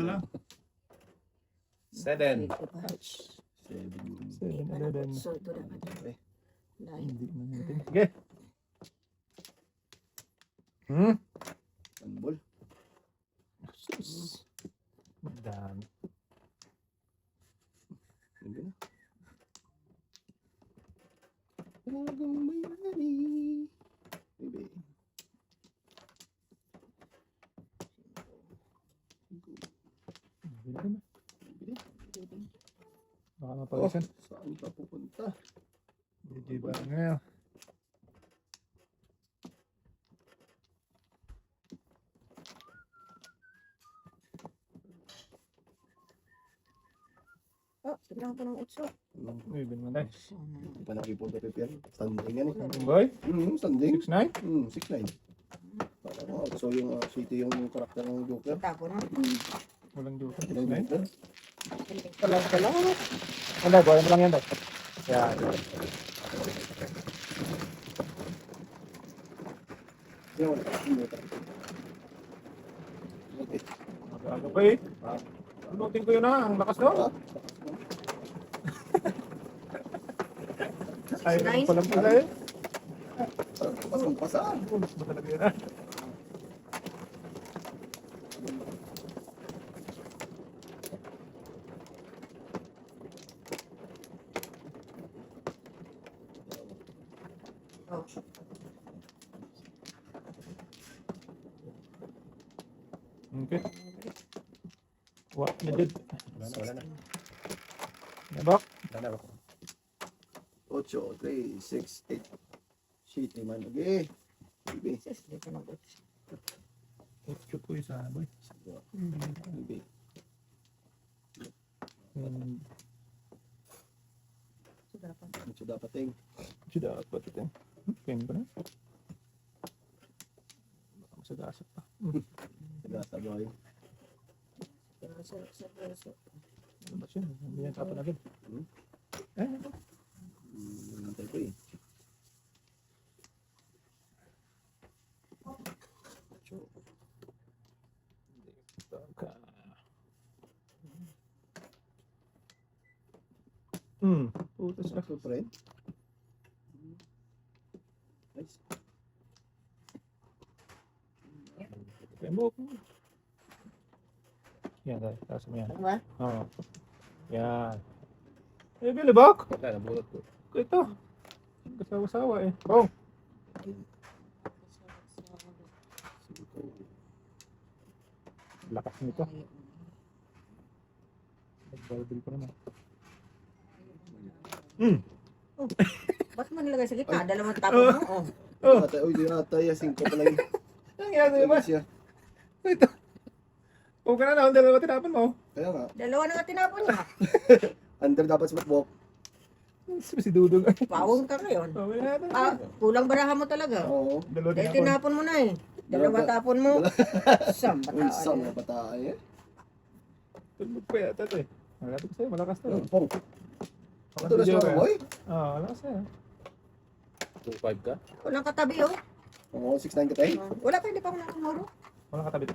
lang. 7. 7-11. So ito dapat. Okay. Dahil. Hindi na natin. Sige. Handball. Sus. Madami. Hindi na. Talagang may Baby. Bili na. Bili. Baka Oh, mapalisan. saan pa pupunta? Hindi ba ngayon? Oh, tignan ko ng 8. Uy, bin mo na. Hindi pa nakipunta Pepe yan. Standing yan eh. Boy, Standing. 6-9. 6'9". So yung city yung karakter ng Joker. Tapo na. Walang joke. Ilang 6-9. Joker? Wala. Wala, boy mo lang yan daw. Yan. Yan wala. Okay. Mag-aga pa eh. Lutin ko yun ha. Ang lakas daw. Ay, Nine. palang pala eh. Pasang pasaan. Ulos ba talaga yun ha? Oh. Okay. What na did? Wala na. Nabak? Wala na. 8, 3, 6, 8. Shit, man. Okay. Baby. Sis, dito na po. Otso po isa, boy. Baby. So dapat. Ito dapat ting. Sudah apa ito? Pen ko na. Baka masagasap pa. Gata boy. Ano ba siya? Hindi yan tapon agad. Eh, ano? Nantay ko eh. Baka. Putas na. So, friend. Nice. Tembok. Yan, taas mo yan. Ano ba? Oo. Yan. Eh, bilibak! Wala, nabulot ko. Ito. Kasawa-sawa eh. Oh. Lakas nito. Nag-barbell pa naman. Ba't mo nilagay sa gitna? Dalawang tapo mo. Oh. Oh. Uy, di na tayo. 5 pala yun. Nangyari ba? Siya. Ito. Huwag ka na naman, dalawa tinapon mo. Kaya nga. Dalawa na nga tinapon niya. Under dapat sa matbok. Si Dudong. Pawong ka ngayon. Okay natin. Ah, kulang baraha mo talaga. Oo. Dalawa Dahil tinapon. tinapon mo na eh. Dalawa tapon mo. Isang Uy, isang bataan. na bataan eh. Tulog pa yata ito eh. Malapit ko sa'yo, malakas to. Pong. Ito na siya, boy. Oo, malakas na yan. 2-5 ka? Walang katabi oh. Oo, 6-9 ka tayo. Wala pa, hindi pa ako nakamuro. Walang katabi to.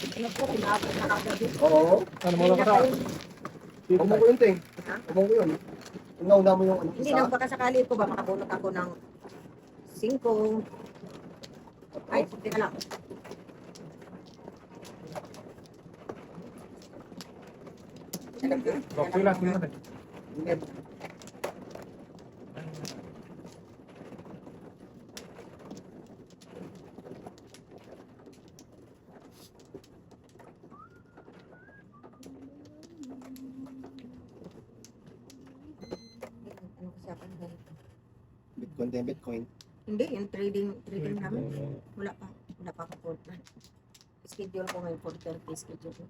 Ano po, tinapon na agad yun. Oo. Ano mo lang ka sa? Huwag mo ko yun, Ting. Ha? Huwag mo ko yun. Nauna mo yung ano. Hindi isa. lang, baka sakali ko ba makabunot ako ng 5. Ay, teka lang. Okay lang, sige natin. Ano kasi ako ganito? Bitcoin din, Bitcoin. Hindi, yung trading namin. Wala pa ako po. Schedule ko ngayon, 4:30 schedule ko.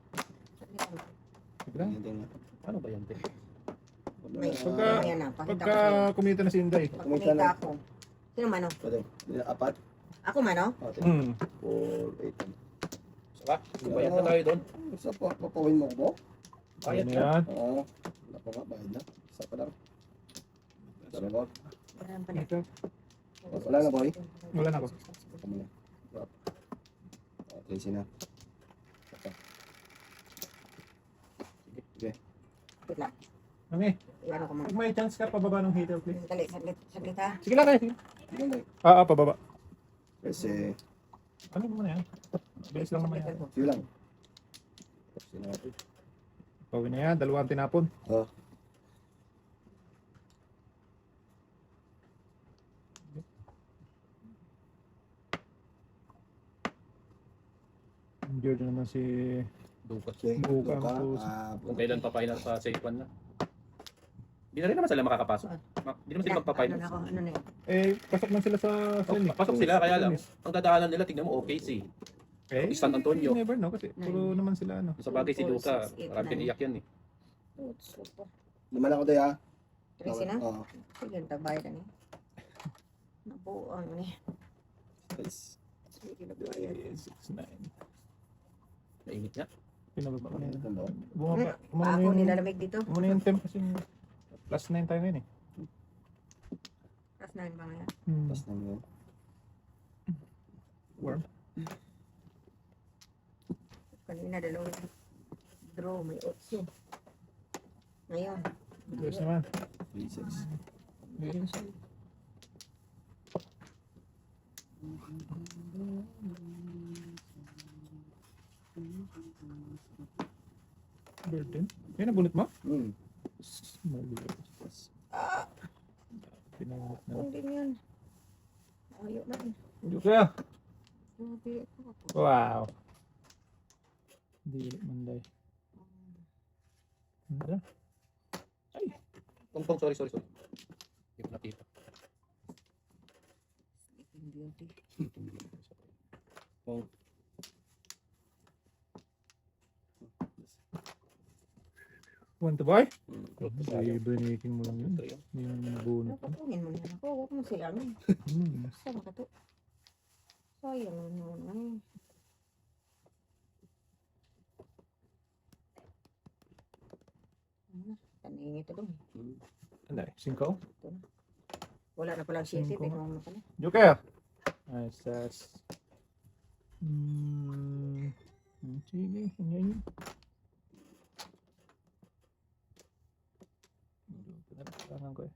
Sige lang. Yan din. Ano ba yan, te? May, Pagka- ayan na, pakita ko Pagka sa'yo. kumita na si Inday. Pag kumita ako. Sino man oh? Pwede. 4. Ako man oh? 4, 8. Saka, bayad na tayo doon. Sa papawin mo ko? Kaya na yan. Oo. Wala pa nga, bayad na. Isa pa lang. Dalawa. Wala pa na. Ito. Wala na, boy. Wala na ako. Kamala. 13 na. Sige. Wait lang. Mami, Iyan ko muna. pag may chance ka, pababa ng heater, please. Dali, saglit ha. Sige lang, sige. Sige lang. Pababa. Kasi, Ano mo na yan? Bilis lang naman yan. sige lang. Kasi natin. Pawin na yan, dalawang tinapon. Oh. Injured na naman si Dukas. Okay. Buka, Luka. puso. Kung kailan pa final sa safe one na. Hindi na rin naman sila makakapasok. Hindi naman sila magpa-final. Ano na yun? Pasok man sila sa semis. Pasok sila, kaya lang. Ang dadaanan nila, tignan mo, OKC. San Antonio. You never know kasi puro naman sila ano. Sa bagay si Duka, 4, 6, 8, marami piniyak yan eh. Naman ako tayo ha. 13 na? Oo. Sige, tabayad na. Nabuo, ano eh. Guys. Sige, nagbayad. 6, 9. Nainit nga. Pinababa ko na yan. Ano? Bumaba. Umano Ako yung, nilalamig dito. umano yung temp kasi plus 9 tayo ngayon eh. Plus 9 ba ngayon? Tapos naman yun. Warm. Kanina dalawang draw, may 8. Ngayon. Yes naman. 3-6. Yes. Burden. Yan ang bunot mo? Pinangot na. Kung din yan. Ayaw na rin. Kaya. Grabe ako. Wow. Dili manday. Ano? Tungtong, sorry. Hindi ko nakita. Sleeping Beauty. Want to buy? Sayang. Ibanikin mo lang yun. Ito yun. Hindi mo nabunot. Napatungin mo na ako. Huwag mo siya ano. Hmm. Sama ka to. Sayang naman ay. Taning ito dong. Ano eh? 5? Wala na palang city. Cinco. Tingnan mo na pala. Joker! Nice. Sige. Yan. Kailangan ko eh.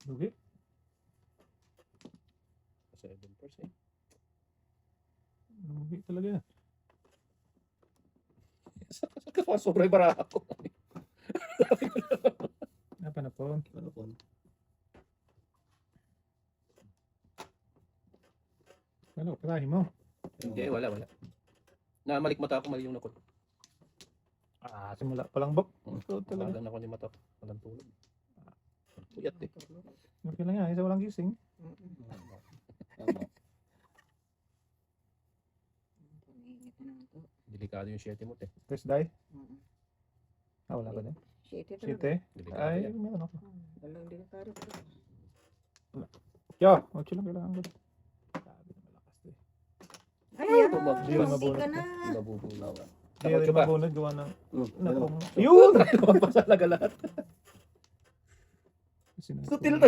Lugi? 7%. Lugi talaga yan. Sobrang baraha ko. Apa na po? Ano po? Ano, karahin mo. Hindi, wala. Namalik mata ako, mali yung nakot. Simula pa lang bok. Ito talaga. Talaga na ako ni mata. Walang tulog. Puyat eh. Okay lang yan, isa walang gising. Tama. Delikado yung 7 mo, te. Test die. Wala ka din. City to. Site. Delikado Ay, yan. meron ako. Dalang delikado to. Yo, 8 lang kailangan ko. Sabi na malakas to eh. Ayan, Di rin hindi mabunot ka eh. na. Mabubulaw. Hindi rin mabunod gawa ng... Ano? Yun! Magpasalaga lahat. Sutil na.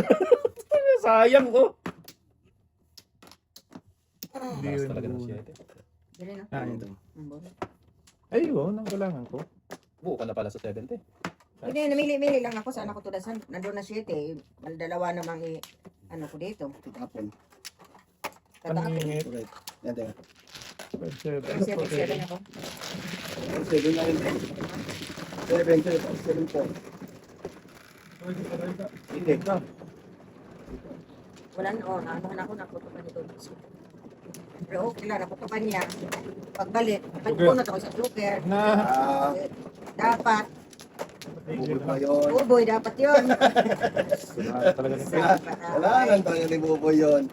Sayang ko. Hindi Taas rin talaga ng mabunod. 7. Dali na. Ito. Ang bonus. Ay, yun, ang kailangan ko. Buo ka na pala sa 7, te. Hindi, namili-mili lang ako saan ako tudasan. Nandun na 7. Dalawa namang ano ko dito. Tapon. Tatapon. Paningit. Okay. Yan, teka. 7 ako. 7 na rin. 7 po. Hindi. Wala na, naanuhan ako, nakutukan nito. Pero okay lang, nakutukan niya. Pagbalik, nagpunot ako sa joker. Na! Ah, Dapat, bubog pa yun. Buboy, dapat yun. Talaga ni Wala nang tayo ni Buboy yun.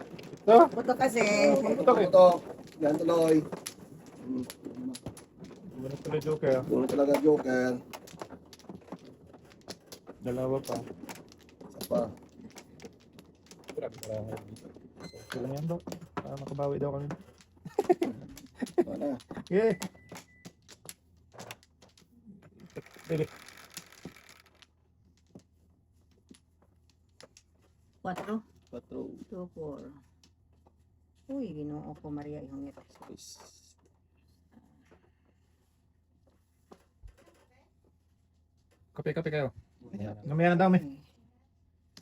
Ito! Puto kasi. Ito. Yan tuloy. Bunot pala joker. Puro talaga joker. Dalawa pa. Isa pa. Grabe marami dito. Okay lang yan, Dok. Para makabawi daw kami. Wala. Okay. Sige. 4, 4, 2, 4. Uy, ginoo ko Maria ihong ito. 6. Kape kayo. Ayan. Namaya na daw, may.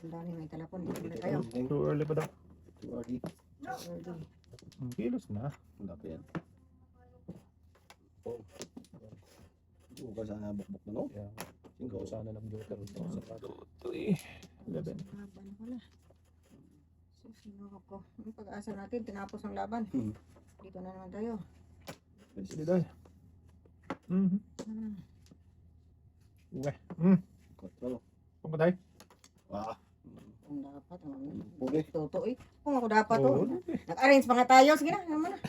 Ang dami may telepon. Dito na kayo. Too early pa daw. 2 RD. Kilos na. Wala pa yan. Bukas sana bukbuk na, no? Yeah. 5. Sana ng joker. 3, 11. Laban pala. Sino ako? Ang pag-asa natin, tinapos ang laban. Hmm. Dito na naman tayo. Sige daw. Mhm. Ah, Uwe. 4. Kung ba tayo? Ah. kung dapat. Puli. Toto eh. Kung ako dapat to. Oo. Nag-arrange pa nga tayo. Sige na, naman na.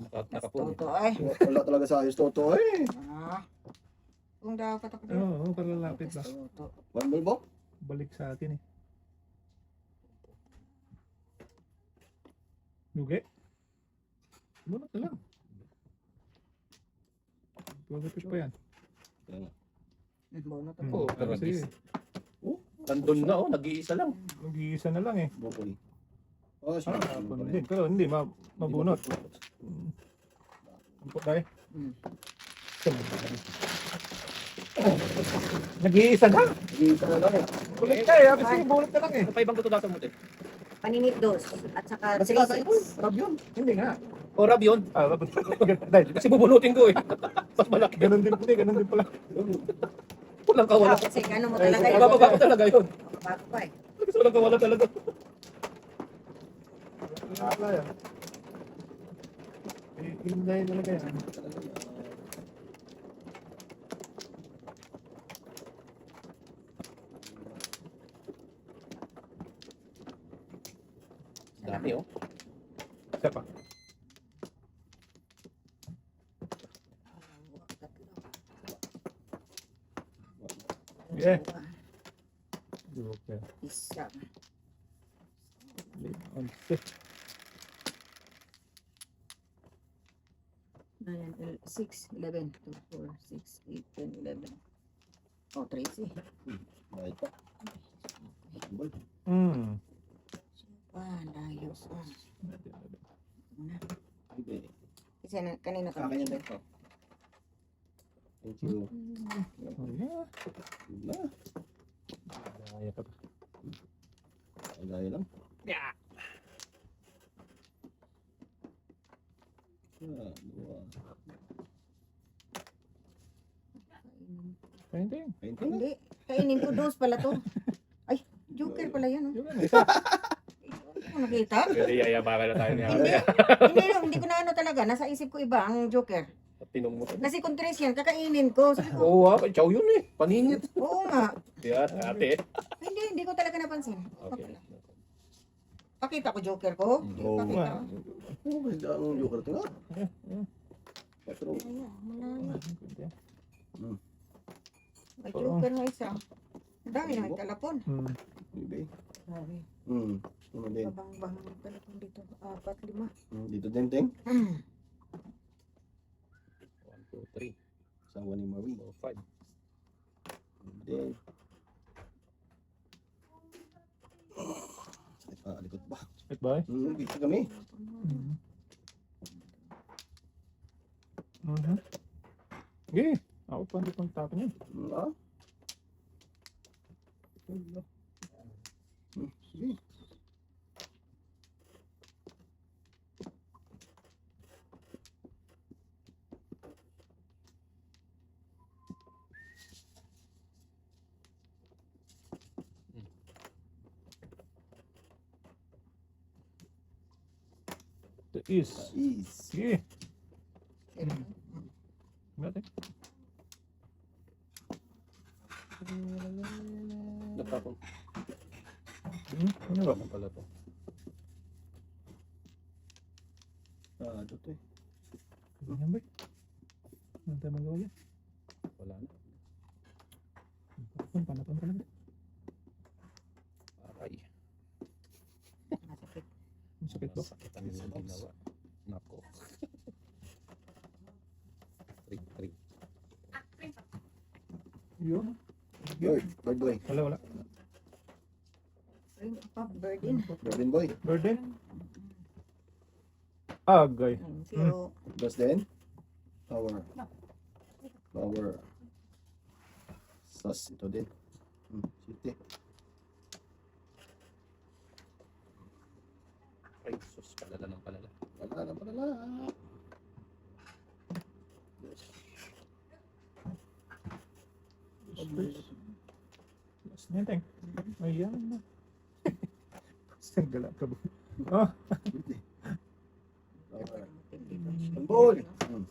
Nakapun. Toto ay. Wala talaga sa ayos, Toto eh. Ah. Kung dapat ako dito. Oo, kalalapit ba? Toto. One ball ba? Balik sa atin eh. Lugi? Bunot na lang. Pagkapit pa yan. Bonot Hmm. ako. Oo, pero Sige. nandun na oh, nag-iisa lang. Nag-iisa na lang eh. Bukol. Oh, sige. Hindi, pero hindi mabunot. Ampot tayo. Hmm. Nag-iisa na. Isa na lang eh. Bulit ka eh. Kasi bunot na lang eh. Ano pa ibang tutudasan mo din? Paninit dos. At saka Kasi kasa 3-6. ito, rab yun. Hindi nga. O rab yun. Labot. Dahil, Kasi bubunutin ko eh. Mas malaki. ganun din pala. Walang kawala. Kasi ano mo talaga yun. Bababa ko talaga yun. Bago pa eh. Kasi walang kawala talaga. Wala yan. Ilim dahil talaga yan. Dami oh. Isa pa. Yeah. Okay. Isa. On six. 6, 11, 2, 4, 6, 8, 10, 11. Oh, 13. Bakit pa? Ball. Layo. Hindi. Kasi kanina ka. Akin yan ito. Thank you. Oh, yeah. Na. Kaya ka pa. Ang gaya lang. Yeah. Ah, dua. Painting. Painting na. Hindi. Kainin ko dos pala to. Ay, joker pala yan. Oh. Yun na, isa. Hindi ko nakita. Kasi yayabangan na tayo niya. Hindi ko na ano talaga. Nasa isip ko iba ang joker. Tinong mo. Nasi kontres yan. Kakainin ko. Sabi ko, Oo ah, chow yun eh. Paningit. oo nga. Yan, ate. Hindi ko talaga napansin. Okay. Pakita ko joker ko. Oo Pakita nga. ko. Oh, ganda ang joker ito nga. Patro. Ayan, malaya. Hmm. May joker na isa. Ang dami na may telefon. Bibi. Grabe. Ano din? Babang-bang ng telefon dito. 4, 5. Dito din, Teng. 1, 2, 3, Sawa ni Marie. 4, 5. Then. Sakit pa, likod ba? Sakit ba eh? Dito kami. Okay. Ako pa, hindi pang tapon yun. Ah. Sige. The is. Is. Sige. Natin. Nagtapon. Ano ba? Ano pala to? Ah, dito eh. Ganyan ba? Ano tayo magawa yan? Wala na. Panapon ka lang. Aray. Masakit. Ang sakit ba? Sakit ang ginawa. Nako. 3, 3. Yun. Bird. Bird boy. Wala. Ay, bird in. Robin Boy. Burden. Agay. 0. Dos din. Power. Power. Sas, ito din. City. Ay, sus, palala ng palala. Palala. Yes. Mas nenteng. Ayan na. Sanggala ka ba? Oh, City. Power. Ball.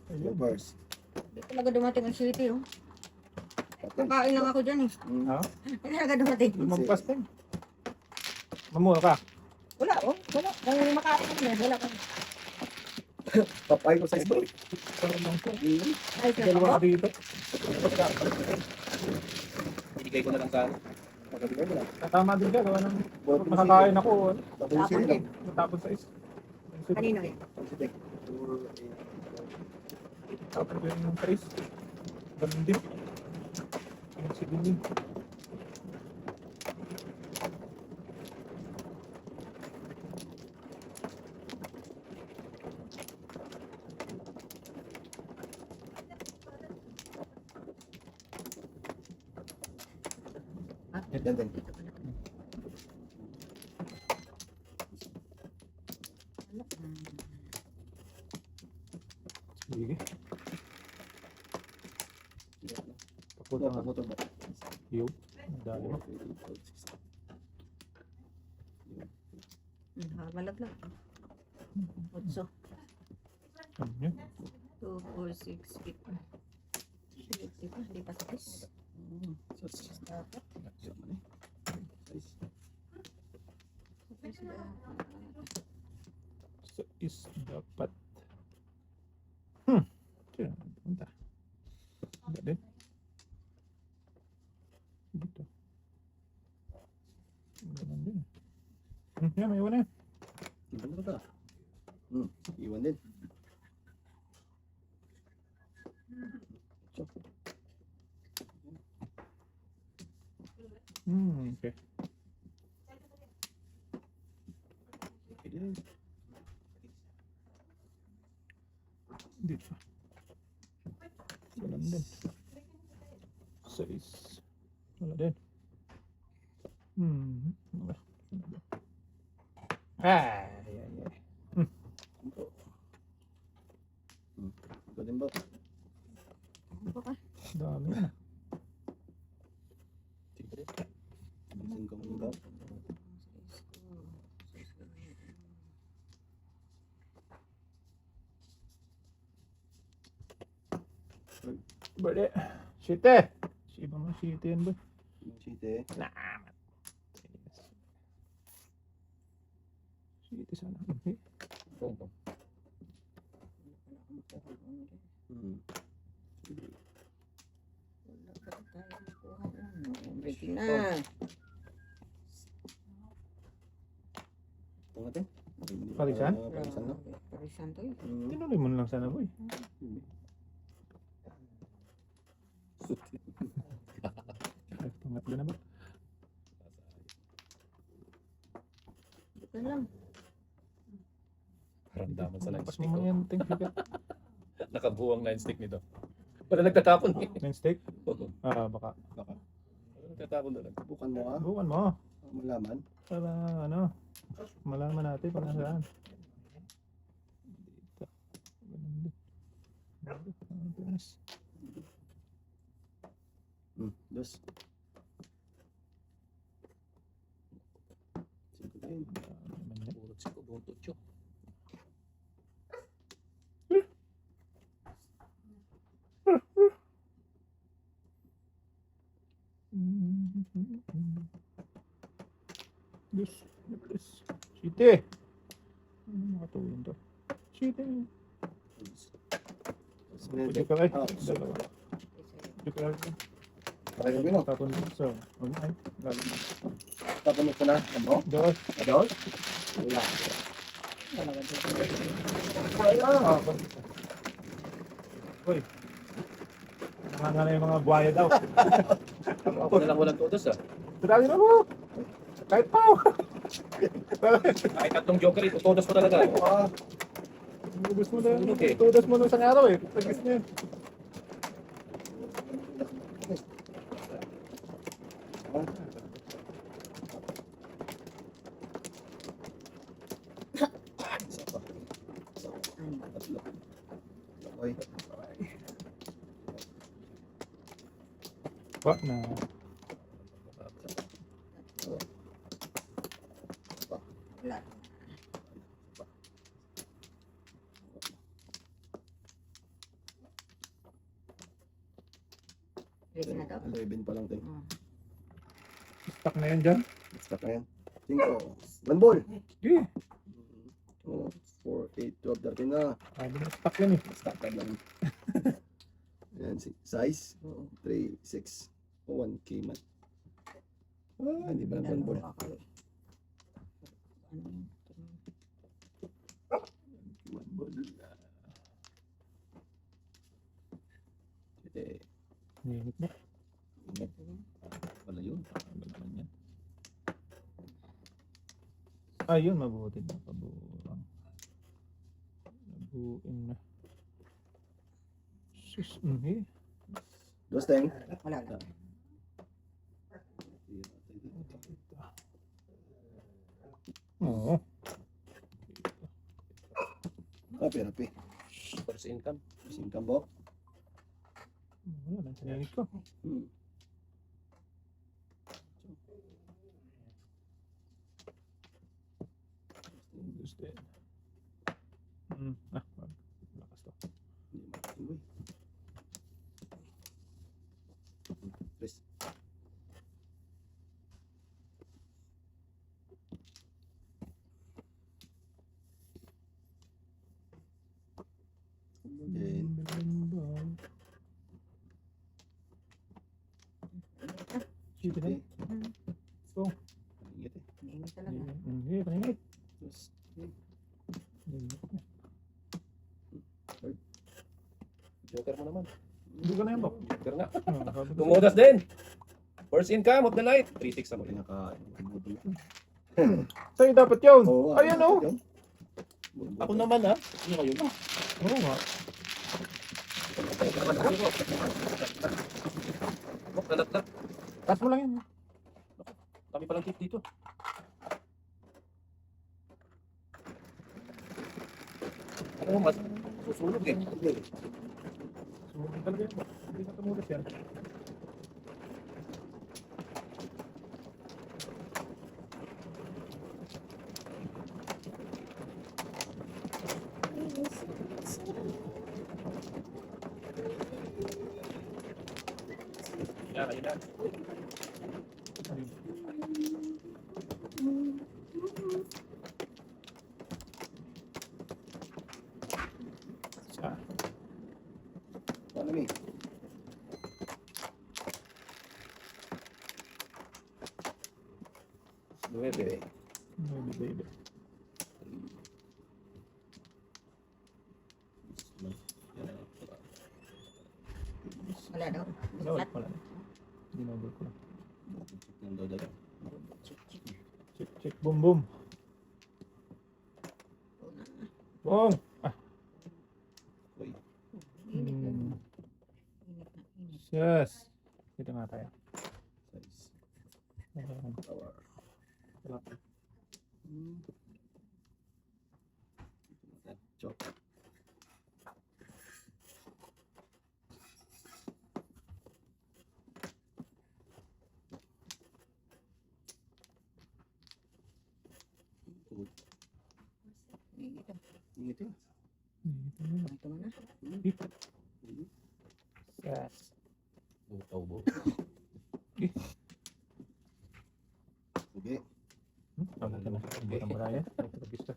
Reverse. Hindi talaga dumating ang city, oh. Kakain lang ako dyan, eh. ha? Hindi talaga dumating. Lumampas din. Mamura ka. Wala, oh. Wala. Nang makain ko na. Wala ka. Papay ko sa story. Parang lang ko. Ay, Dalawa ka dito. Binigay ko na lang sa Magkabigay mo lang. Tama din ka. Gawa ng Ball makakain ako. Tapos yung lang. Matapos sa is. Kanino eh? City. Tapos yung trace. Ganun din. Yung si Dini. Yan din. Sige. Papunta nga. Puto ba? Yo. Dali mo. Malaglag. 8. Ano yun? 2, 4, 6, 8. Di ba? Hindi pa tapos. Dapat. So is dapat. Sino? Punta. Hindi din. Dito. Ganun din. Yan, may iwan na yan. Iwan na ba? Iwan din. Okay. Dito. Ganun din. 6. Wala din. Wala. Ay. Ito din ba? Dami na. Bisin ko muna ba? Berde. Site. Siba mo site yan ba? Yung City. Namat. Site sana. Okay. Breaking na. Ito natin. Parisan? Parisan na. Parisan to eh. Tinuloy mo na lang sana boy. Ay, pangatlo na ba? Ito lang. Paramdaman sa line Pas stick mo ko. yan, ting sikat. Nakabuwang line stick nito. Wala nagtatapon eh. Main steak? Baka. Baka. Wala nagtatapon na lang. Bukan mo ha. Bukan mo. Malaman. Para ano, malaman natin kung nasaan. Dito. Ganun din. Ang tunas. Dos. Cinco din. Pulot si ko, buong tutyo. Yes. Yes. Site. Ano makatuwin to? Site. Pwede ka kayo. Dalawa. Pwede ka kayo. Pakay ko bino. Tapon so. Okay. Galing. Tapos mo na. Ano? Dos. Adol? Wala. Uy. Nangangala yung mga buhaya daw. Ako na lang walang todos ah. Dali na mo. Kahit pa. Kahit tatlong joker, itutodos mo talaga. Ah, Ubus mo na. Sunog eh. Tudas mo nung isang araw eh. Tagis niya. isa pa. Isa pa. Tatlo. Okay. Pa na. Wala. Ready na daw? 11 pa lang tayo. Stuck na yan dyan. Stop na yan. 5. One ball. Okay. 2, 4, 8, 12, 13 na. Stuck yan eh. Stop ka lang. Ayan, size. 3, 6. 1K man. Ah, hindi pa lang one ball. One ball. Ito Init na. Wala yun. Wala naman yan. Ayun, mabuti na. Paburang. Nabuin na. Sus, eh. Dos teng. Wala na. Oo. Rapi. First income. Singkang bo. Wala lang siningit ko. Gusto yan. Lakas to. Tres. Sito na. So, Ingat eh. Nainit talaga. paningit. Terus, Joker mo naman. Hindi ko na yan, Bok. Joker nga. Sabi ko Tumudas din. First income of the night. 3-6 na mo. pinaka... sa'yo dapat yun. Oo, Ayan o. Ako naman ha. Ano kayo? Oo nga. Nalatlat. Taas mo lang yan. Kami palang tip dito. Ano mas susunog eh. Sumunod talaga yan, Bok. Hindi na tumulas yan. Yan, ayun na. Isa. Paano mi? Nuebe. Maybe, baby. Wala daw. Wala, wala. Dinobol ko lang. Check, boom, boom. Boom! Init na. Hmm. Init na. Init. Yes. Dito nga tayo. Power. Wala. Chop. Init na. Ingat yun. Ito mo na. Yes. Taubo. Okay. Tama ka na. Bukan mo na yan. Ito gusto.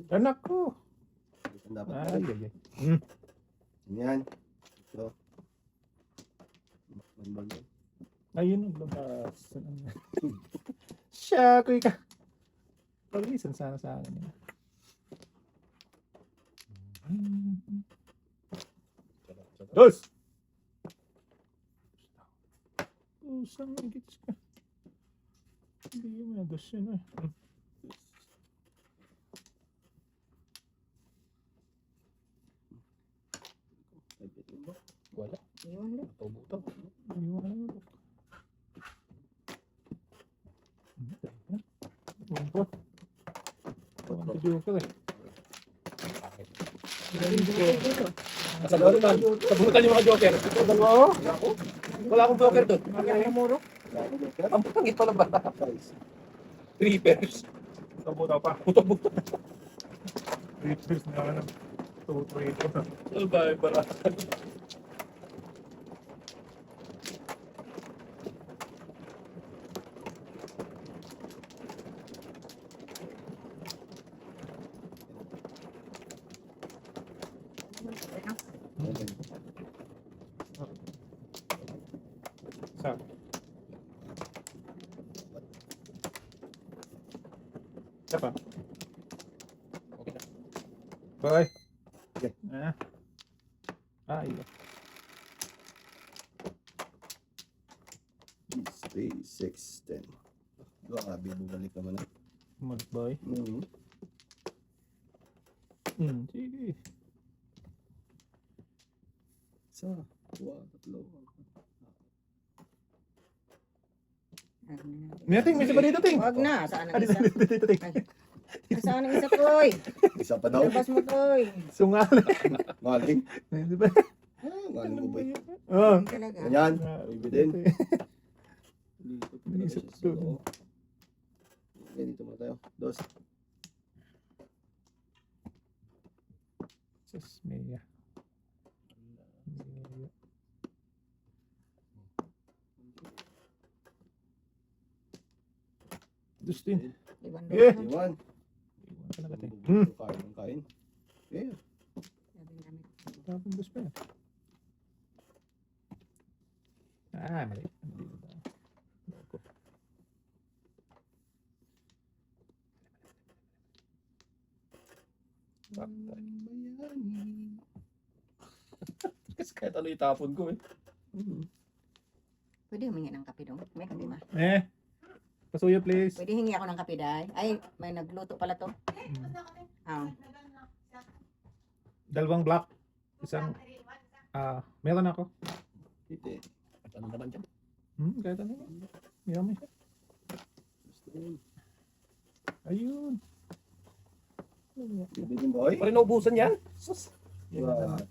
Anak ko. Dapat. Ay, ay, ay. Yan. So. One ball. Ayun, naglabas. Siya, kuy ka. Pag-isan sana sa akin. Dos! Usang higit ka. Hindi mo na dos yun eh. Wala. Iwan lang. Tubo-tubo. Hindi mo alam ito. Bumpo. Ang joker eh. Nasa loob naman. Sabutan yung mga joker. Ito, dalawa oh. Wala akong joker doon. Murok. Ang pangit pa lang ba? Three pairs. Kabuta pa. Buto-buto. Reapers na ano. Tuto ito. Albay para. Sa. Isa pa. Okay na. Bye. Okay. Iya. 3, 6, 10. Grabe, bumalik naman na. Mag-bye. Sige. Isa, dua, tatlo. May isa ba dito, Ting? Wag na. Saan ang Dito, isa? dito, dito, Ting. Ay, saan ang isa, Toy? Isa pa daw. Labas mo, Toy. Sungal. Maling. Di ba? Maling mo ba? Oh. Talaga. Ganyan. Ibig din. Isa pa doon. Okay, dito muna tayo. Dos. Sus, Mia. Dustin. Iwan Eh. lang. Iwan. Iwan ka na kating. Kain ng kain. Okay. Tapos dus pa yan. Mali. Loko. Kasi kahit ano itapon ko eh. Pwede humingi ng kape dong? May kape ba? Pasuyo please. Pwede hingi ako ng kape, Day? Ay, may nagluto pala to. Ah. Dalawang black. Isang, meron ako. Hindi. Ano naman dyan? Kahit ano. Yummy siya. Ayun. Ibig din boy. Pare naubusan yan. Sus. Yan na naman.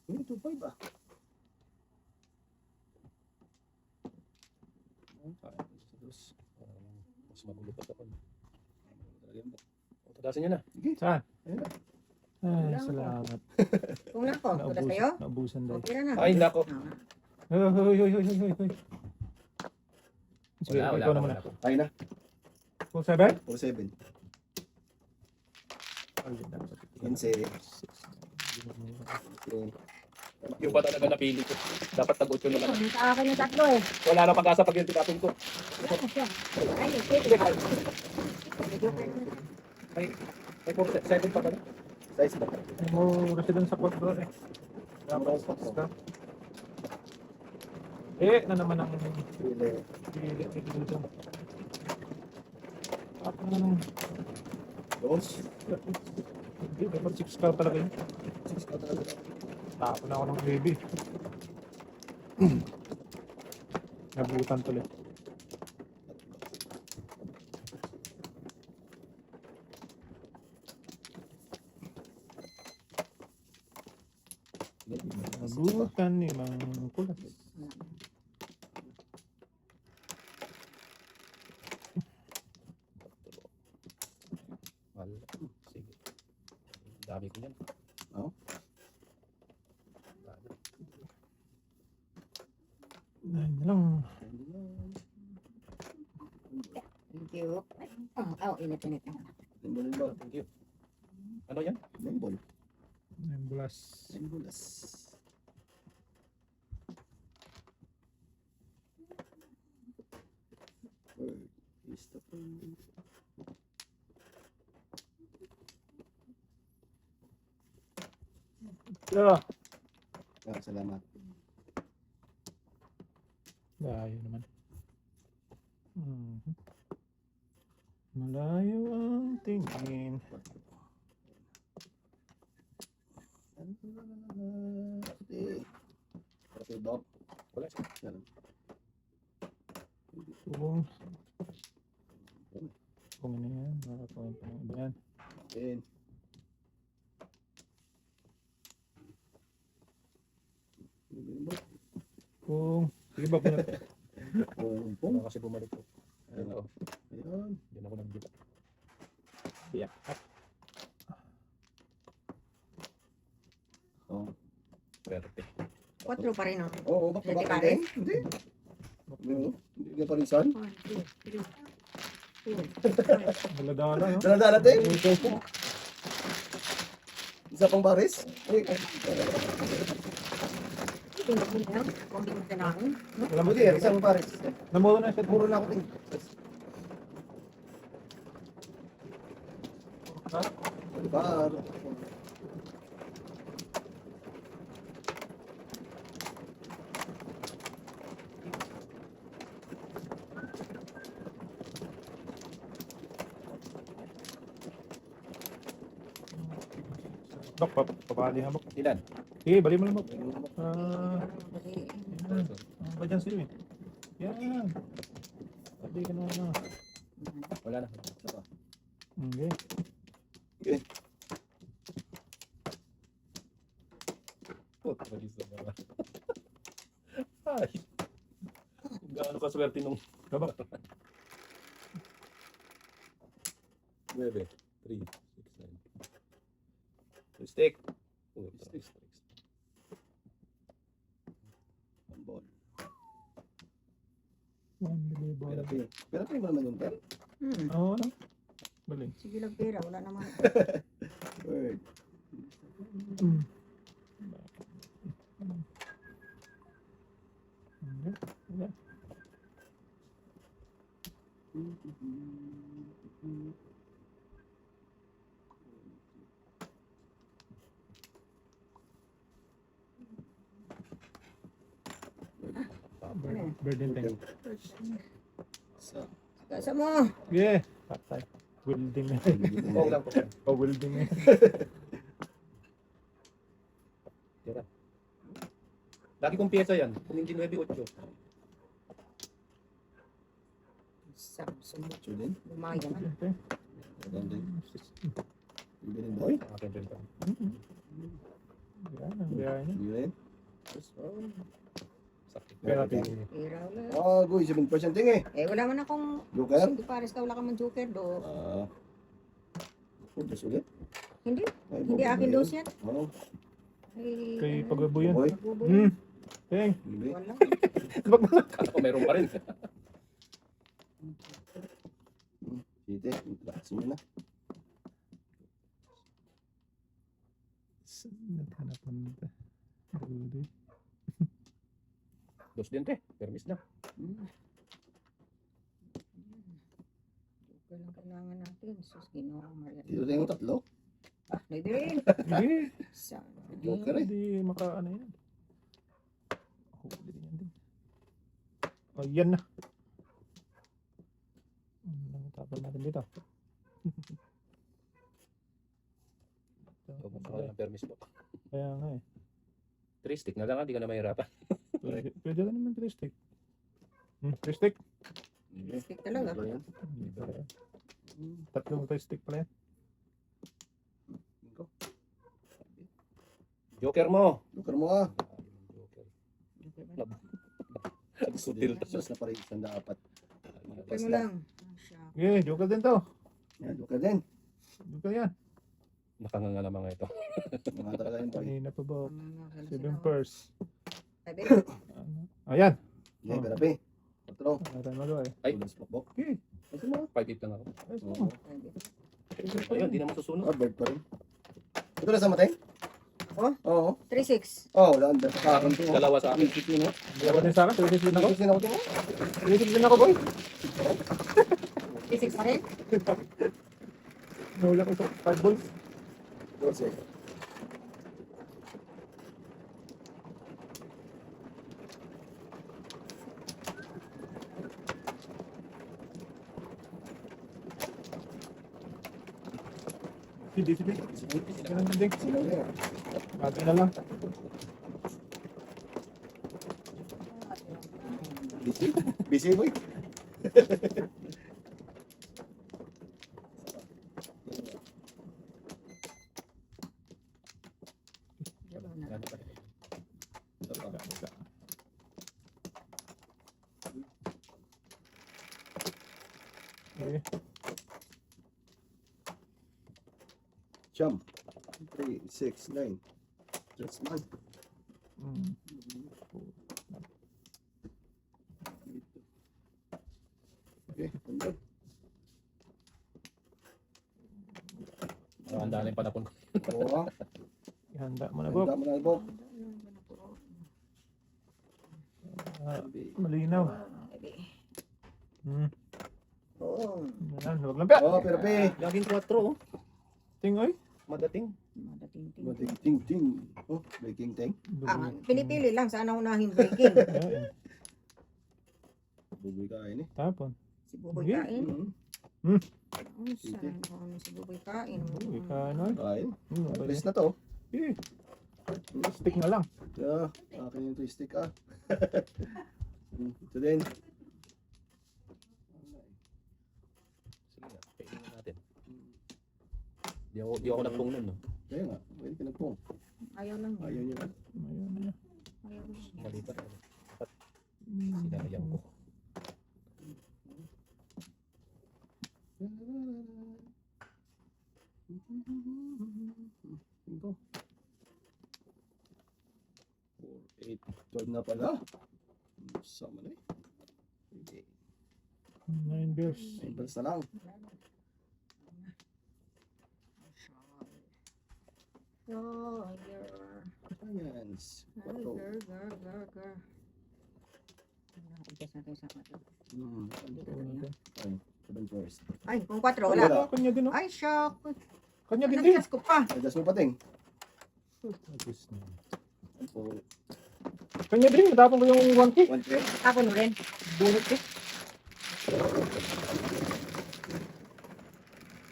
Hindi, 2.5 ba? Mas magulo pa ako. Tadasin nyo na. Saan? Ayun na. Ay, Wala salamat. Kung na ako, tulas kayo? Naubusan daw. Okay na na. Ay, nako. Ah. Hoy. Sige, ikaw naman na. Ay na. Full 7? 4-7. Ayun na. 15. Yung ba talaga napili ko? Dapat tag-8 na lang. Sa akin yung tatlo eh. Wala nang pag-asa pag yung tinapon ko. Wala na siya. Ay, pwede. May 7 pa ba na? Size ba? Mo resident sa 4 eh. Dapat ka. Na naman ang Pili. pili dito. Ako na nang Dos. hindi, dapat 6 ka talaga yun. 6 ka talaga. Tapon na ako ng baby. Nabutan tuloy. Nabutan ni Mang Kulas. Wala. Sige. Dami ko yan. Oo. Ayun na lang. Thank you. Oh, init-init na. Limbol. Thank you. Ano yan? Limbol. Ayun, bulas. Limbolas. Bird is the bird. Yeah. Salamat. Layo naman. Mhm. Malayo ang tingin. Okay, Doc. Wala. Yan. Kung ano yan, makakuha pa ng iba yan. Yan. Sige ba, pinag... Pong. Baka kasi bumalik ko. Ayun ako. Ayun. Diyan ako nag-dip. Yeah. Oh. Pwerte. 4 pa rin, oh. Oo, baka Hindi baka pares? hindi. Ano? Hindi ka parisan? 1, 2, 3, 4. Daladala, no? Dala-dala tayo. Okay po. Isa pang baris? Ay, Kung di mo kailangan. wala mo din, isang baris. Namuro na siya. Puro na ako din. Bar. Dok, papali nga, Bok. Ilan? Sige, bali mo lang, Bok. Yan. Ba dyan sa'yo eh? Yan. Sabi ka naman na. Wala na. Okay. Oh, malis na naman. Ay. Gaano ka swerte nung Gabak. 9, 3, 6, 9. Stick. Oh, stick. Ang ball. 1 Pero million. pero pa naman yung pen. Oo, ano? Bali. Sige lang pera, wala naman. Word. Mm. Okay. Burden tank. Sa. Kasa mo. Yeah. Patay. Welding na. Oh, lang po. Oh, welding na. Tira. Lagi kong pyesa yan. Kung hindi 9-8. Samsung. Ito din. Lumayan. Okay. Ganda din. Hindi din boy. Akin din to. Yan, ang gaya niya. Hindi rin. Sakit. Kaya Okay. Pera wala. Ah, goy, 7% ting eh. Wala man akong Joker? hindi pares ka, wala ka man joker do. Ah. Putos ulit. Hindi, Ay, hindi bobo akin na dos yun. yan. Oo. Kay pagabo yan. Boy. Nagbubo Hmm. yan. Teng. Hindi. Wala. Kala ko meron pa rin. Site. Lakas mo na. Naghanapan nito. Dude. Dos din te. Permis na. Joker lang kailangan natin. Sus, ginawa Maria. Dito tayo yung tatlo. Ah, pwede rin. Sige. Sana. Joker eh. Hindi makaano yan. Huli din yan din. Oh, yan na. Tapon natin dito. Huwag mo pa ng permis mo. Kaya nga eh. 3 stick na lang. Hindi ka na mahirapan. Pwede lang naman 3 stick. 3 stick. Stick talaga. Tatlo yan. Tatlong 3 stick pala yan. Joker mo. Joker mo ah. Joker. Sutil. Sus na parin isang dapat. Joker mo lang. Ah, siya. Okay, joker din to. Yan, Joker din. Joker yan. Nakanganga na mga ito. Mga talaga yung pari. Kanina pa ba? Ano, 7 purse. Sabi, Ayan. Okay, perapi. Patro. Wala tayong magawa eh. Ay. Tulos pokpok. Okay. Kasi mo. 5-8 lang ako. Ayos mo. Oo. Ayun, hindi naman susunod. Ah, bird pa rin. Ito na sa matay? Oh? Oo. 3-6. Oo, wala. Kakaroon ko. Dalawa sa akin. Dalawa din sa akin. 3 stick din ako. Kasi na ako tingin. 3 stick din ako, boy. 3-6 pa rin? Nahula ko ito. 5 balls. Kasi. Sige, sige. Ganun din din. Bagay na lang. Busy? Busy boy? Ano pa rin. Okay. Jump. 3, 6, 9. Just 1. Mm. Okay, andun. Ang dami pa napon ko. Oo. Ihanda mo na, Bob. Handa mo na, Bob. Ah, malinaw. Hmm. Oo. Yan, huwag lang pa. Oh, pero pe. Laging 4 oh. Tingoy. Madating. Madating-ting. Mating ting ting. Oh, breaking ting. Ah, pinipili lang saan ang unahin breaking. Ayan, Buboy ka ini. tapon. Si Buboy Sige. Kain. Mm. Saan ano si Buboy Kain? Uy, ano? Kain. Hmm, Best na to. eh, stick na lang. Yeah, akin yung twistic ah. Ito din. Sige nga, kainin natin. Di ako nagpong nun, no? Kaya nga, pwede ka nagpong. Ayaw lang. Ayaw niya. Ayun na. Ayaw lang. Mali pa. Hmm. Sinayang ko. Ito. 4, 8, 12 na pala. Sama na eh. Okay. 9 bears. 9 bells na lang. Science. 4. Ay, 7 first. Ay, kung 4 Wala. wala. Kanya din, oh. Ay, shock. Kanya din din. Nagkas ko pa. Adjust mo pating. Agos na. 4, Kanya din, matapon ko yung 1K. 1, 3. Ako mo rin. Bunot ko.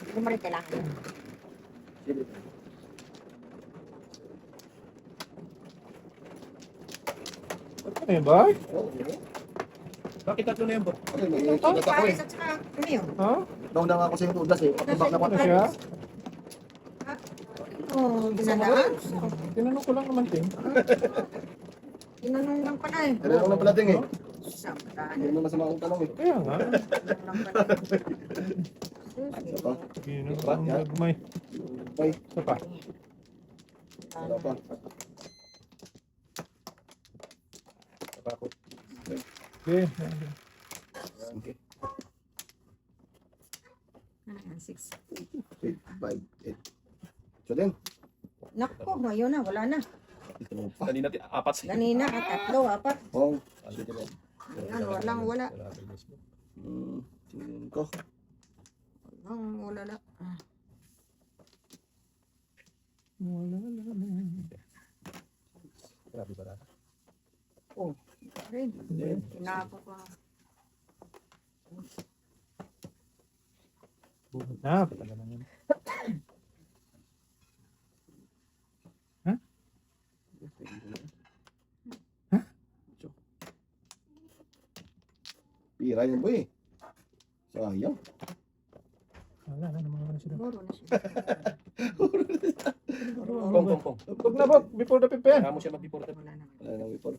Hindi mo rin kailangan. Ano yun ba? Bakit tatlo na yan, Bob? Okay, may sulat ako eh. Paris at saka, ano yun? Ha? Down na nga ako sa yung tudas eh. Pakibak na Ano pa. siya? Oo, ginadaan. Tinanong ko lang naman din. Tinanong lang pala eh. Ano lang pala ting eh. Saan? Hindi mo masama akong tanong eh. Kaya nga. Tinanong lang pala. Ano pa? Ginanong ang gagmay. Ay, Isa pa. wala pa. Kapakot. Okay. Okay. 6. 8, 5, 8. So din. Naku, ngayon na, wala na. Ito mo pa. Kanina, 4 sa Kanina, 3, 4. Oh, sige din. Ayan, walang wala. Tingin ko. Walang wala na. Wala lang. Grabe ba na? Rin. Tinako ko. Bunot na. Patagal na yun. Pira yan boy. Sayang. Wala na naman na sila. Siguro na siya. Pong, pong, pong. Huwag na, Bob. Before the prepare. Kaya mo siya mag-report. Wala na. Wala nang ipon.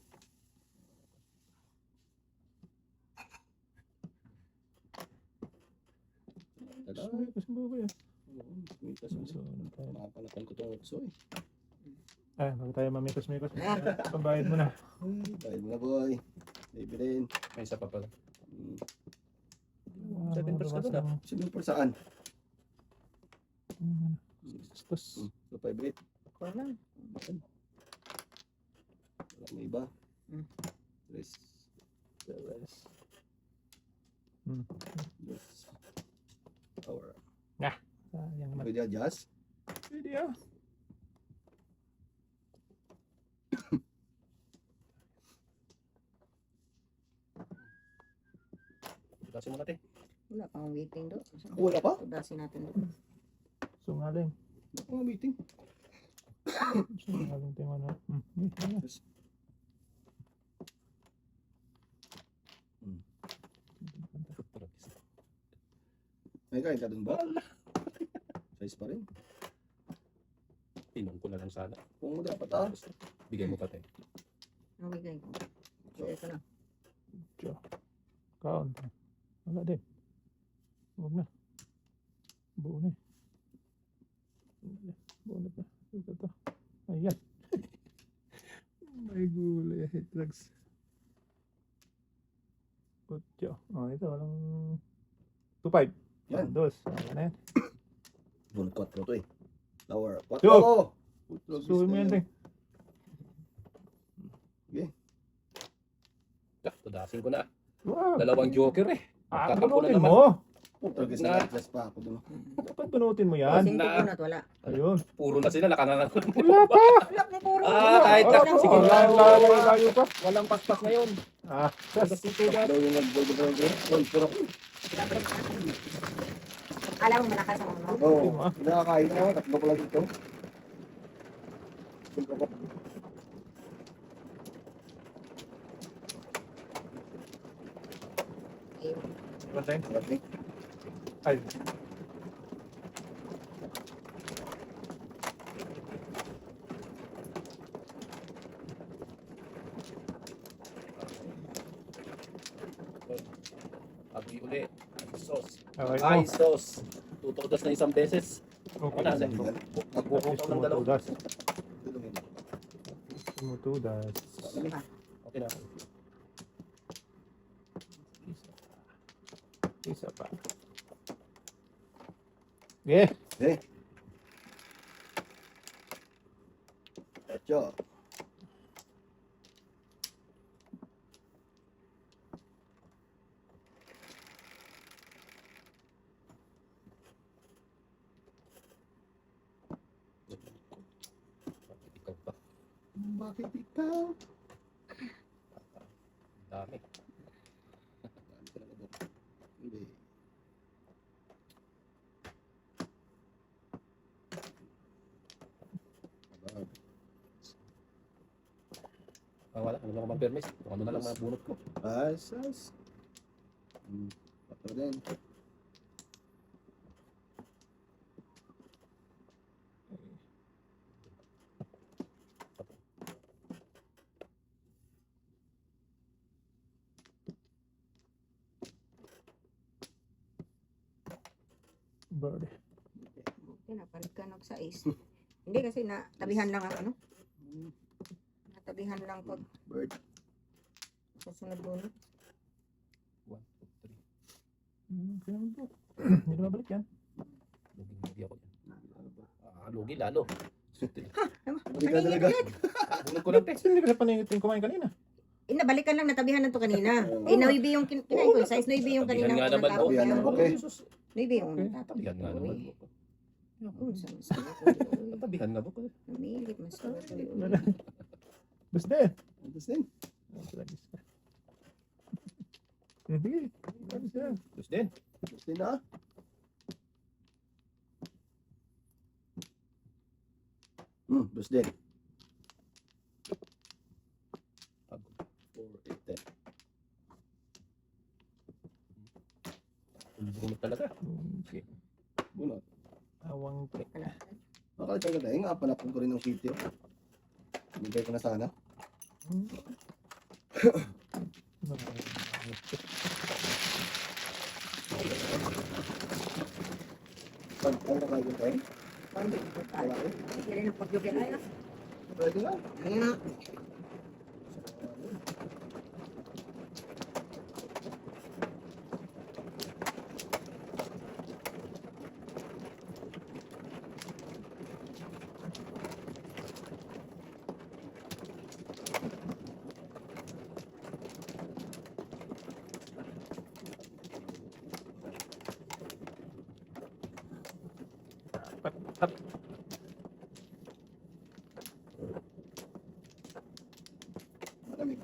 Tada. Kasi ba ba yan? Mitas mo. So, ano tayo? Makapanapan ko itong ukso eh. Ay, bago tayo mamikos-mikos. Pambayad mo na. Dahil mo na boy. Baby rin. May isa pa pala. 7 ka doon, ah. Sino po saan? Tapos, So 5, 8. Wala. Wala may iba. Hmm. 3. Hmm. Yes. Power. sayang naman. Pwede adjust. Pwede ah. Tudasin mo natin. Wala pang waiting doon. Wala pa? Tudasin natin doon. Sungaling. Ako nga meeting. Alam tayo na. Ano? May kain ka dun ba? Size pa rin. Inom ko na lang sana. Kung dapat ah. Bigay mo pa tayo. Namigay ko. So, ito na. Kaon. Wala din. Huwag na. Buo na. Buo na pa. Ito. Ayan. May gulay. Drugs. Kutyo. Ito. Walang 2-5. Yan. Dos. Ayan na yan. Bunot 4 to eh. Lower. 4. Yo! Oo! Suwi mo yan din. Tudasin ko na. Wow. Dalawang joker eh. Magkakampo na Bunutin naman. mo. Putagis Na. na. Plus pa ako dun. Dapat bunutin mo yan. Singko ko na, wala. Ayun. Puro na sila, nakangangan ko. Wala pa. Wala mo puro. Kahit na. Oh, Sige, layo pa. walang paspas ngayon. Tas. Daw yung nag-board. Pero Alam mo, malakas ako, no? oo. Nakakain na ako. Tatlo ko lang dito. Bantay. Okay. Ay. Abi uli. Sauce. Okay. Ay, sauce. Tutodas na isang beses. Okay. Wala na. Nagbukaw ng dalawa. Tumutudas. Tumutudas. Okay na. Isa pa. Yeah. Eh. Echo. Ikaw pa. Bakit ikaw? Dami. Hindi. Wala. Ano lang ako mag-permis. Kung ano na lang mabunot ko. Asas. Patro din. Bird. Pinapalit ka ng sais. Hindi kasi natabihan lang ang ano. Natabihan lang pag Bird. susunod bunot. 1, 2, 3. Kaya mo po. Hindi na mabalik yan. Lugi ako yan. Lugi lalo. Hindi ka talaga. Bunot ko lang, te. Hindi ka sa paningin kumain kanina. Nabalikan lang, natabihan na to kanina. Nawibi yung kinain ko. Size nawibi yung Tabihan kanina. nga naman, natapos tabihan na naman. yun. Okay. Nawibi yung Okay. natapos. Tabihan nga naman. Tabihan nga po. Namilit, mas Basta eh. Tapos din. Sige. Basta. Tapos din. Tapos din na. Tapos din. 4, 8, 10. Bunot talaga. Okay. Bunot. Awang pre. Nakalitan ka dahil nga. Panapon ko rin ng sitio. Binigay ko na sana. Ano na kayo tayo? Hindi rin ang pag-joke na yun. Pwede na. Malamig.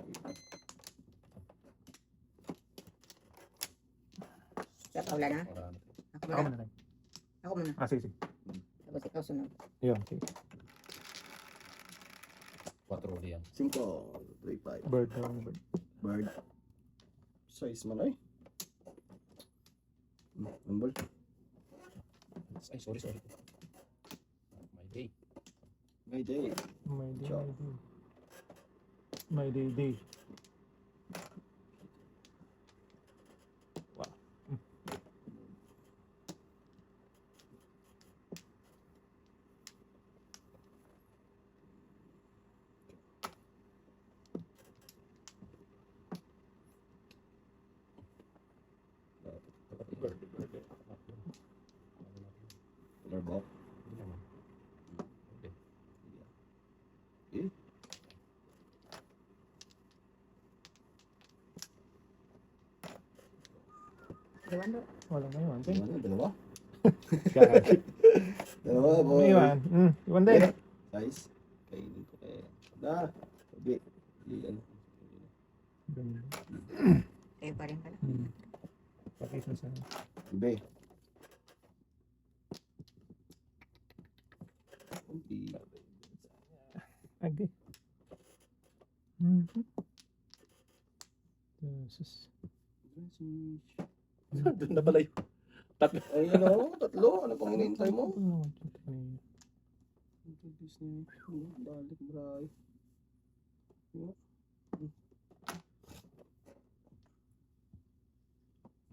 Wala na. Marami. Ako Ako muna. muna lang. Ako muna. Sige. Tapos ikaw sunod. Yeah, okay. 4 uli yan. 5, 3, 5. Bird down, bird. Bird. Size man ay. One ball. Ay, sorry. My day. May day. My day, Ciao. my day. My day, day. Wow. Color ball. Eh? Iwan do. Walang naiwan. Ting. Ano, dalawa? Gag. Dalawa, boy. Naiwan. Iwan din. Size. Kainin ko kaya. Na. Sabi. Yan. Ganda. Kayo pa rin pala. Pakis na sa Ibe. Kunti. agi. Jesus. Doon na pala yun. Tatlo. Ay, ano? Tatlo. Ano pang hinihintay mo? Kanina. Balik, bray.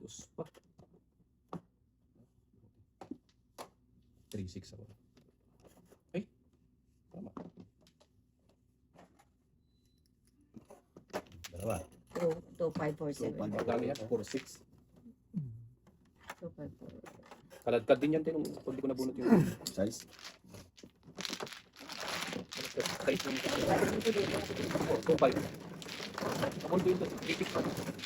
Dos pa. 3-6 ako. Ay, tama. Dalawa. 2, 5, 4, So, 7. Magkano yan? 4-6. 2, 5, 4. Kaladkad din yan, tinong pag di ko nabunot yung Size. kahit yung 4-5. Ako dito, 3-6.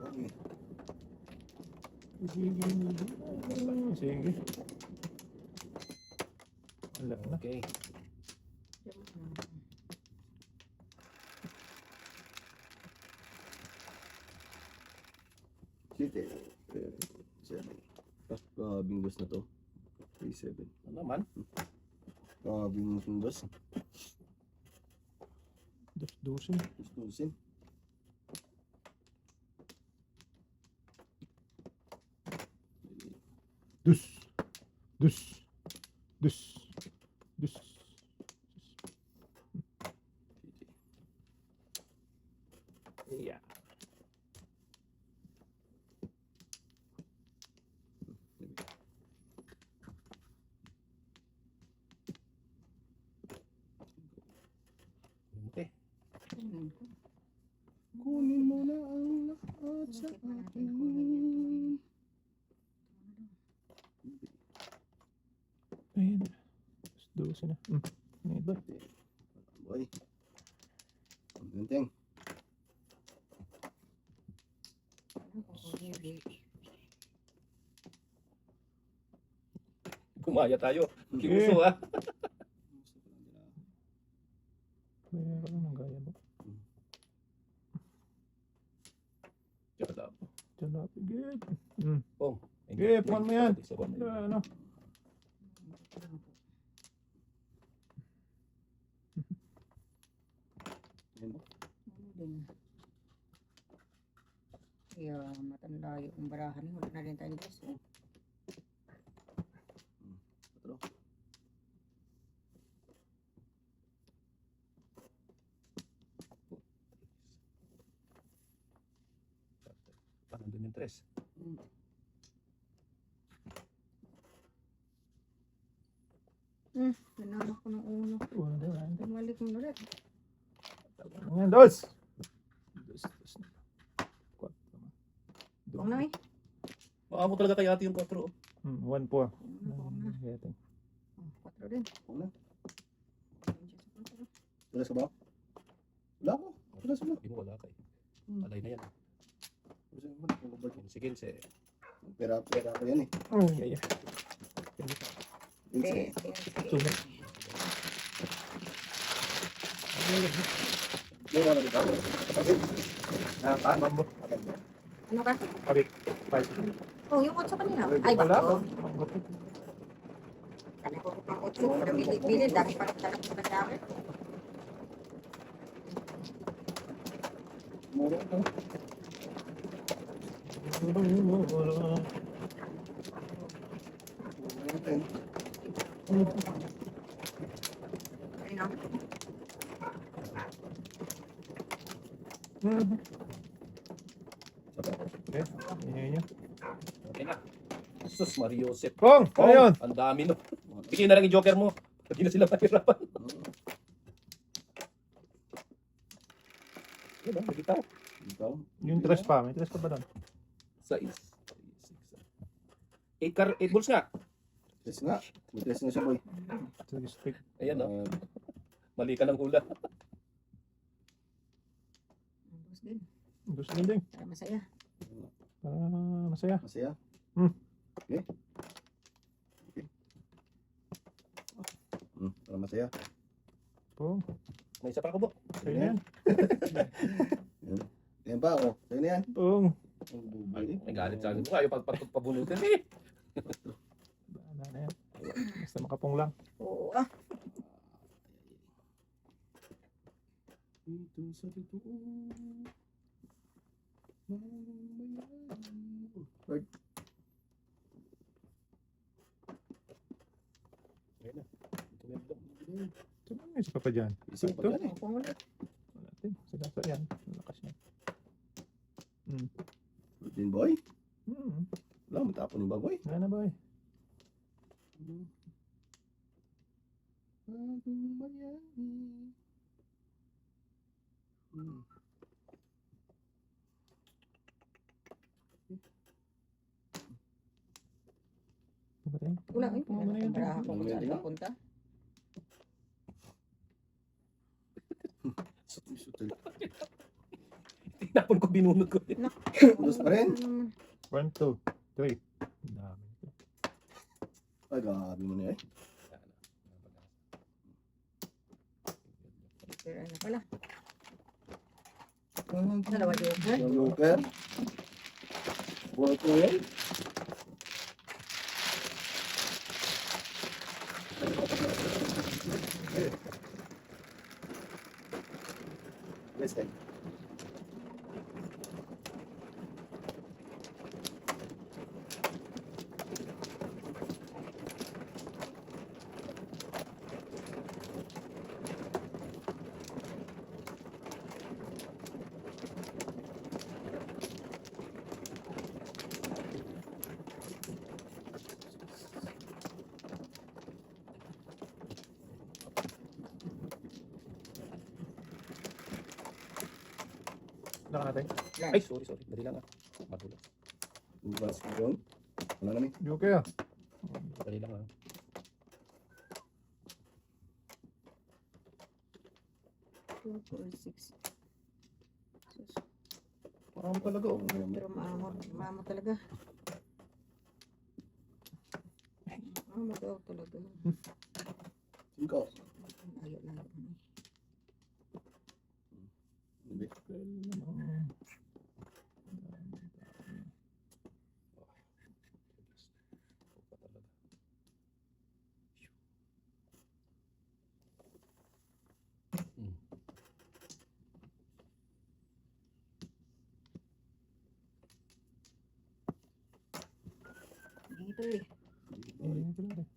Okay. Sige. Wala na. Okay. City. 7. Grabing dos na to. 3-7. Ano naman? Grabing dos. Dosin. Tustusin. Dus. Dus. Dus. Dus. Yeah. Okay. Kunin mo na ang lahat sa akin. Ayan. Dosin na. May iba. Boy. Ang ganting. Gumaya tayo. Kinuso ha. Kaya ka lang ng gaya mo. Diyan Diyan pigit. Pong. Okay, puwan mo yan. Isa pa, may- Ano? Yeah, matanda yung barahan. Wala na rin tayo guys. Patro. Nandun yung 3. Pinanak ko ng ulo. Wala na, wala na. Bumalik mo ulit. Ayan, dos. Dos. Quatro. Huwag na eh. Makamot talaga kay ate yung 4. 1-4. Huwag na. Yating. 4 din. Wala. Tulas ka ba? Wala ko. Tulas mo. Hindi mo wala ka eh. Alay na yan. Sige, sige. Pera ko yan eh. Ay. Yun Okay. siya. Sugat. Yung ano dito? Okay. Mambo. Ano ka? Abit. Bye. Oh, yung 8 kanina. Ay, Wala. bako. Kala ko pang 8. Pero bili, dami pa rin talaga sa akin. Muro ko. Ayun, Okay. Yan. Okay na. Sus, Mario Joseph. Pong! Ano yun? Ang dami no. Bigyan na lang yung joker mo. Hindi na sila mahirapan. Ano ba? Nagitaw. Ikaw? Yung tres pa. May tres pa ba doon? 6. 8 balls nga. Tres nga. May tres nga siya boy. Sige, stick. Ayan no. Mali ka ng hula. Tapos din. Gusto din din. Para masaya. Masaya. Masaya. Okay. Okay. Para masaya. Pong. May isa pa ako po. Sa'yo na yan. Yan pa ako. Sa'yo na yan. Pong. Ang bubay. May galit sa akin. Ayaw pabunutin eh. Ano na yan. Basta makapong lang. Oo ah. Ito sa totoo. Right. Ayun na. Tumendo. Ito na, may isa pa dyan. Isa pa Ito. dyan eh. Kung ulit. Wala natin. Sagasa yan. Lakas niya. Din boy. Hmm. Wala, matapon yung baboy. Wala na ba eh. Ano ba tayo? Wala eh. Ano na yun? Para ako kung saan papunta. Sutil. Tinapon ko, binunod ko. Ulos pa rin. 1, 2, 3. Ang dami nito. Ay, grabe mo na eh. Pero ano pala. Dalawa joker. Yung joker. Buhat mo yan. Yes, eh. Wala ka natin. Ay, sorry. Dali lang ah. Magulo. Bukas ko doon. Wala namin. Joker. Dali lang ah. Two, four, six. Sus. Parang talaga. Oh. Pero maamo talaga. Maamo daw talaga. Ikaw. Layo. Hindi. Dito eh. Ito na rin.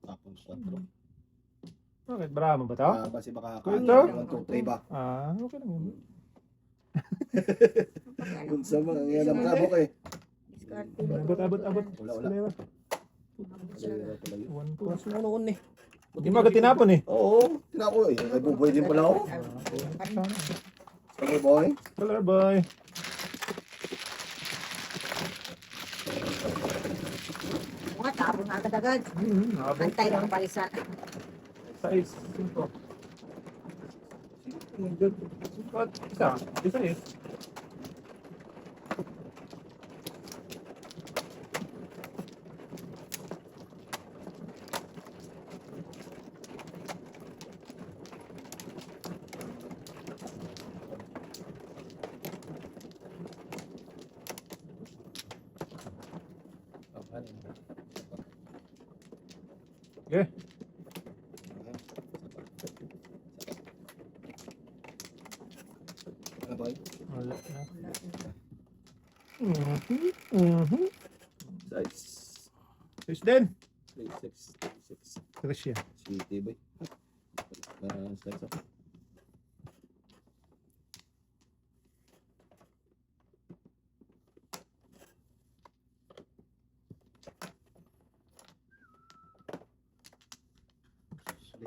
Tapos 4. Bakit? Brahma ba ito? Kasi baka Ito? 1, 2, 3 ba? Okay lang yun. Kung sa mga yan ang tabok eh. Discard. Abot. Wala. Salera. Wala talaga. 1, 2. Mas noon eh. Hindi mo agad tinapon eh. Oo. Tinako eh. Ay buboy din pala ako. Okay boy. Color boy. Tapos na agad-agad. Nakabot. Antay ng palisan. Size 5. Good. Isa. Isa eh. Okay. Ano ba? Wala na. Size Size din. 36. Tres yan. Si Tiboy. Size ako.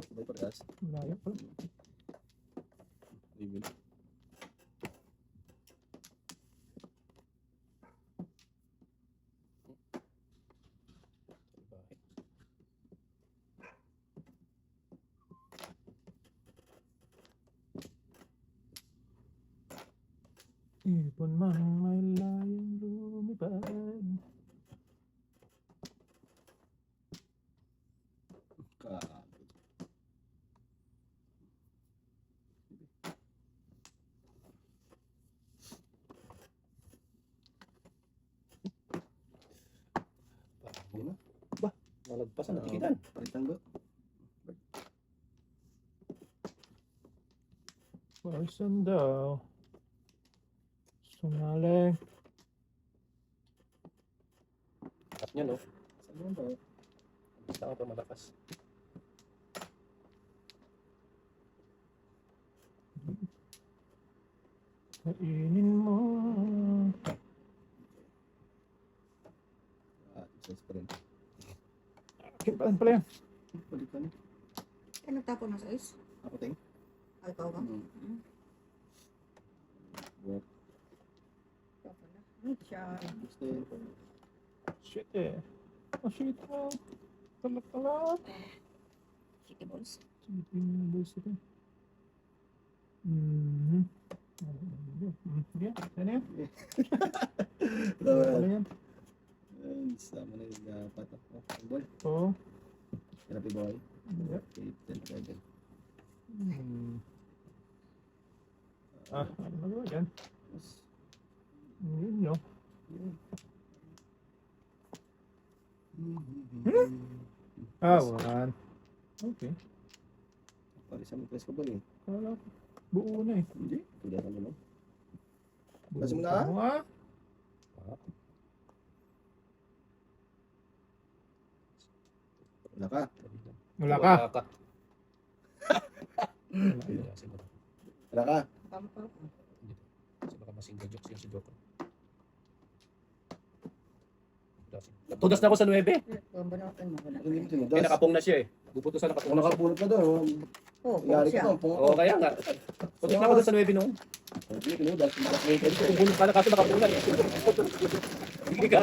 Tiboy parehas. Layo pala. Even. Ipon man may layong lumipad. Nalagpas ang natikitan. Palitan ba? Parsan daw. Sumaling. At niya, no? Saan ba? Basta ka pa malakas. Kainin mo. Size pa rin. Kimpalan pala yan. Palitan. Kaya nagtapon na sa is. Ako ting. Ay, ikaw ba? Work. Ikaw pala. Ano siya? Gusto. Shit eh. Oh shit mo. Talat. City balls. Sige na boys ito. Yeah, ano yan? Ano yan? Sama na yung dapat ako. Boy. Oo. Happy boy. Yeah. 8, 10, 11. Ano magawa dyan? Yes. Yun no. One. Okay. Parisan mo press ko ba eh? Kala ko. Buo na eh. Hindi. Tuloy ka naman. Buo Kasi mo na? ka mo, ah. Wala ka. Wala ka. Wala ka. Wala ka. Pampaw. Kasi baka masingga jokes yung si Joko. Tudas na ako sa 9. Pambanotan mo. Wala. Ano yung Kaya tinudas? nakapong na siya eh. Bubutusan Kung nakapong na siya. nakapulot ka doon, Oo, yari siya. ka doon. Pungo Oo, kaya nga. Tudas na ako doon sa 9 noon. Hindi, tinudas. Kung bulong ka na kaso nakapong na. Hindi ka